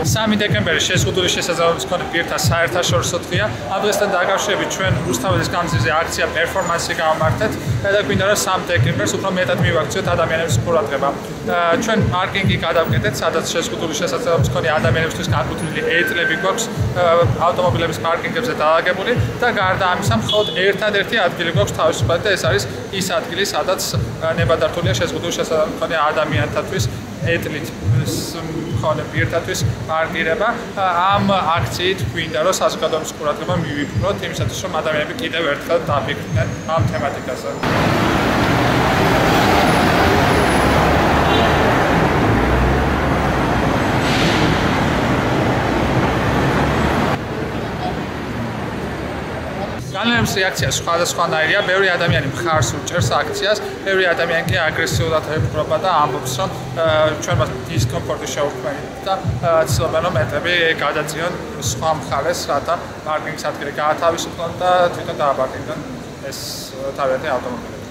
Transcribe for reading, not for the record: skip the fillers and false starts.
3 დეკემბერი შეზღუდული შესაძლებლობის მქონე პირთა საერთაშორისო დღეა. ამ დღესთან დაკავშირებით ჩვენ რუსთაველის გამზირზე აქცია პერფორმანსი გავამართეთ და გვინდა რომ 3 დეკემბერს უფრო მეტად მივაქციოთ ადამიანების ყურადღება. ჩვენ პარკინგი გადავკეთეთ, სადაც შეზღუდული შესაძლებლობის მქონე ადამიანებისთვის განკუთვნილი ეჭლები გვაქვს ავტომობილების პარკინგებზე დაალაგებული და გარდა ამისა მხოლოდ ერთადერთი ადგილი გვაქვს თავისუფლად და ეს არის ის ადგილი, სადაც ნებადართულია შეზღუდული შესაძლებლობის მქონე ადამიანთათვის ეჭლით მქონე პირთათვის პარკირება. ამ აქციით გვინდა რომ საზოგადოების ყურადღება მივიპყროთ იმისათვის რომ ადამიანები კიდევ ერთხელ დაფიქრდნენ ამ თემატიკაზე. განლენების რეაქცია სხვადასხვანაირია. ბევრი ადამიანი მხარს უჭერს აქციას, ბევრი ადამიანი კი აგრესიულად ეპყრობა და ამბობს, რომ ჩვენ მას დისკომფორტი შეუქმნით და ცდილობენ რომ მეტები გადაწიონ სხვა მხარეს, რათა პარკინგის ადგილი გაათავისუფლონ და თვითონ დააპარკინგონ ეს თავიანთი ავტომობილები.